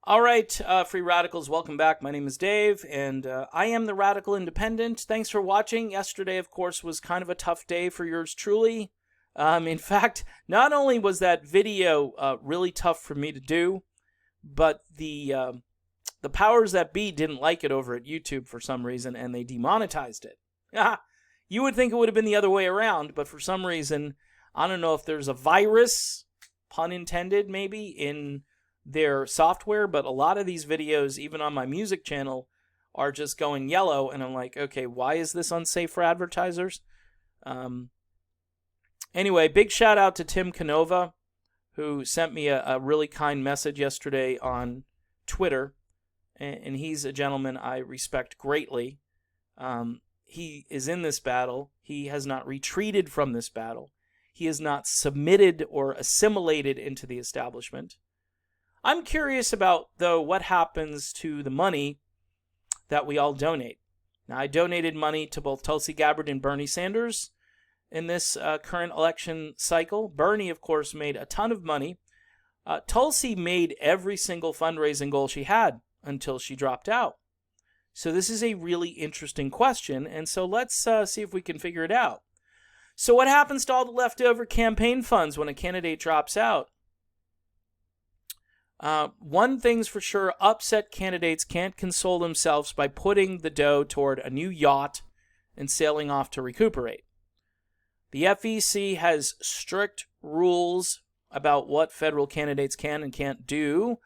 All right, Free Radicals, welcome back. My name is Dave, and I am the Radical Independent. Thanks for watching. Yesterday, of course, was kind of a tough day for yours truly. In fact, not only was that video really tough for me to do, but the powers that be didn't like it over at YouTube for some reason, and they demonetized it. You would think it would have been the other way around, but for some reason, I don't know if there's a virus, pun intended, maybe, in their software, but a lot of these videos, even on my music channel, are just going yellow, and I'm like, okay, why is this unsafe for advertisers? Anyway, big shout out to Tim Canova, who sent me a really kind message yesterday on Twitter, and he's a gentleman I respect greatly. He is in this battle. He has not retreated from this battle. He has not submitted or assimilated into the establishment. I'm curious about, though, what happens to the money that we all donate. Now, I donated money to both Tulsi Gabbard and Bernie Sanders in this current election cycle. Bernie, of course, made a ton of money. Tulsi made every single fundraising goal she had until she dropped out. So this is a really interesting question, and so let's see if we can figure it out. So what happens to all the leftover campaign funds when a candidate drops out? One thing's for sure, upset candidates can't console themselves by putting the dough toward a new yacht and sailing off to recuperate. The FEC has strict rules about what federal candidates can and can't do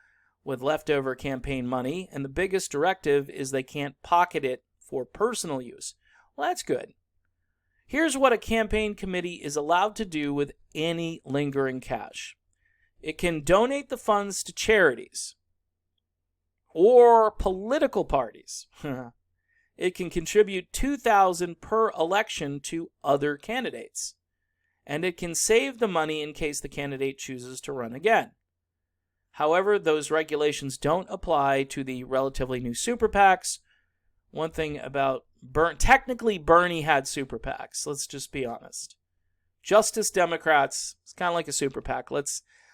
with leftover campaign money, and the biggest directive is they can't pocket it for personal use. Well, that's good. Here's what a campaign committee is allowed to do with any lingering cash. It can donate the funds to charities or political parties. It can contribute $2,000 per election to other candidates. And it can save the money in case the candidate chooses to run again. However, those regulations don't apply to the relatively new super PACs. One thing about technically Bernie had super PACs. Let's just be honest. Justice Democrats, it's kind of like a super PAC.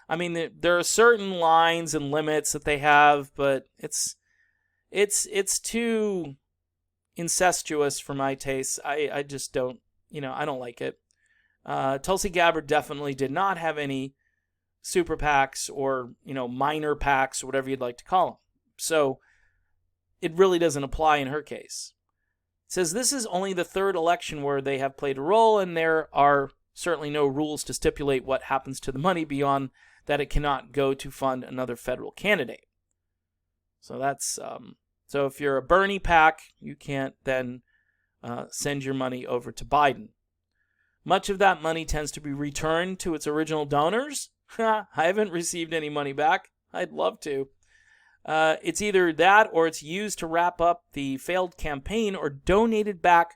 There are certain lines and limits that they have, but it's too incestuous for my taste. I just don't, I don't like it. Tulsi Gabbard definitely did not have any super PACs or, minor PACs or whatever you'd like to call them. So it really doesn't apply in her case. It says this is only the third election where they have played a role, and there are certainly no rules to stipulate what happens to the money beyond that it cannot go to fund another federal candidate. So that's so if you're a Bernie PAC, you can't then send your money over to Biden. Much of that money tends to be returned to its original donors. I haven't received any money back. I'd love to. It's either that or it's used to wrap up the failed campaign or donated back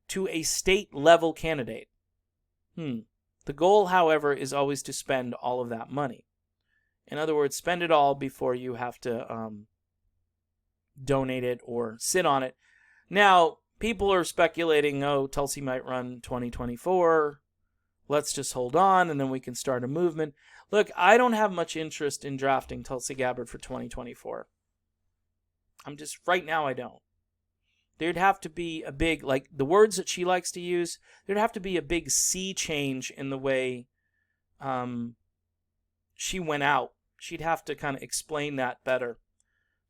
to a state-level candidate. The goal, however, is always to spend all of that money. In other words, spend it all before you have to donate it or sit on it. Now, people are speculating, Tulsi might run 2024. Let's just hold on, and then we can start a movement. Look, I don't have much interest in drafting Tulsi Gabbard for 2024. Right now I don't. There'd have to be a big, like the words that she likes to use, there'd have to be a big sea change in the way she went out. She'd have to kind of explain that better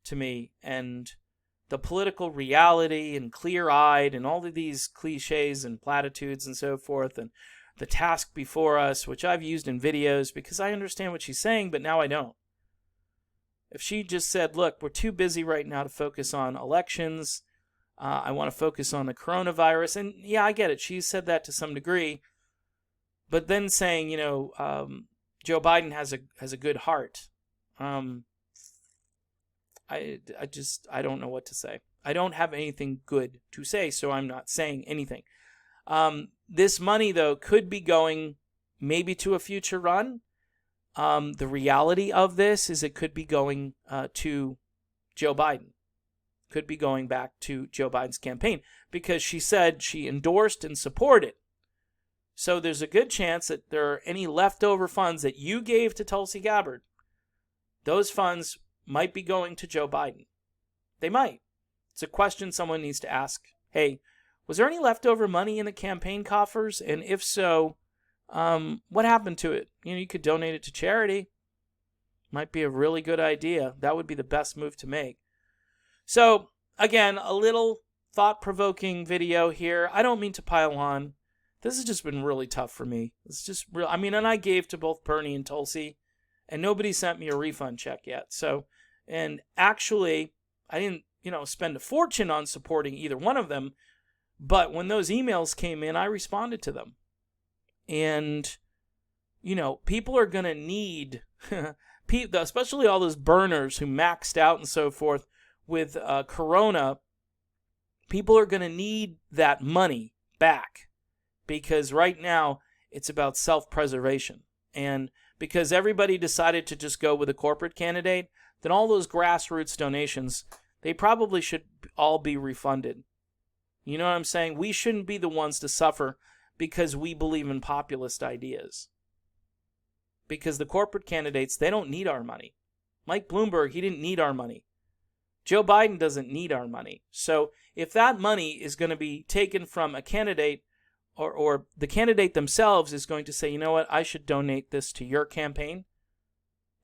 to me. And the political reality and clear-eyed and all of these cliches and platitudes and so forth, and the task before us, which I've used in videos because I understand what she's saying, but now I don't. If she just said, look, we're too busy right now to focus on elections, I want to focus on the coronavirus, and yeah, I get it. She said that to some degree, but then saying, Joe Biden has a good heart. I don't know what to say. I don't have anything good to say, so I'm not saying anything. This money, though, could be going maybe to a future run. The reality of this is it could be going to Joe Biden. Could be going back to Joe Biden's campaign because she said she endorsed and supported. So there's a good chance that there are any leftover funds that you gave to Tulsi Gabbard. Those funds might be going to Joe Biden. They might. It's a question someone needs to ask. Hey, was there any leftover money in the campaign coffers? And if so, what happened to it? You could donate it to charity. Might be a really good idea. That would be the best move to make. So, again, a little thought-provoking video here. I don't mean to pile on. This has just been really tough for me. It's just real. And I gave to both Bernie and Tulsi, and nobody sent me a refund check yet. So, and actually, I didn't, spend a fortune on supporting either one of them. But when those emails came in, I responded to them. And, people are going to need, especially all those burners who maxed out and so forth with Corona, people are going to need that money back. Because right now, it's about self-preservation. And because everybody decided to just go with a corporate candidate, then all those grassroots donations, they probably should all be refunded. You know what I'm saying? We shouldn't be the ones to suffer because we believe in populist ideas. Because the corporate candidates, they don't need our money. Mike Bloomberg, he didn't need our money. Joe Biden doesn't need our money. So if that money is going to be taken from a candidate, or the candidate themselves is going to say, you know what, I should donate this to your campaign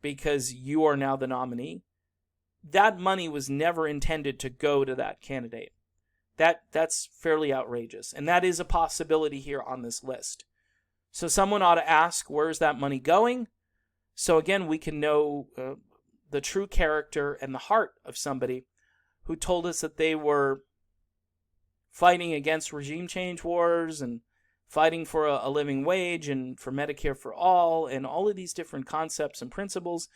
because you are now the nominee, that money was never intended to go to that candidate. That's fairly outrageous. And that is a possibility here on this list. So someone ought to ask, where's that money going? So again, we can know the true character and the heart of somebody who told us that they were fighting against regime change wars and fighting for a living wage and for Medicare for all and all of these different concepts and principles.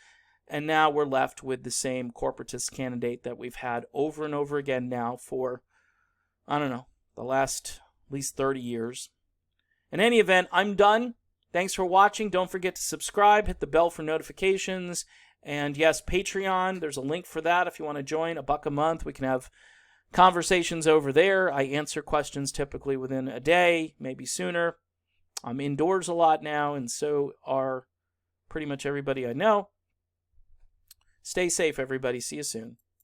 And now we're left with the same corporatist candidate that we've had over and over again now for, the last at least 30 years. In any event, I'm done. Thanks for watching. Don't forget to subscribe, hit the bell for notifications. And yes, Patreon, there's a link for that if you want to join. $1 a month. We can have conversations over there. I answer questions typically within a day, maybe sooner. I'm indoors a lot now, and so are pretty much everybody I know. Stay safe, everybody. See you soon.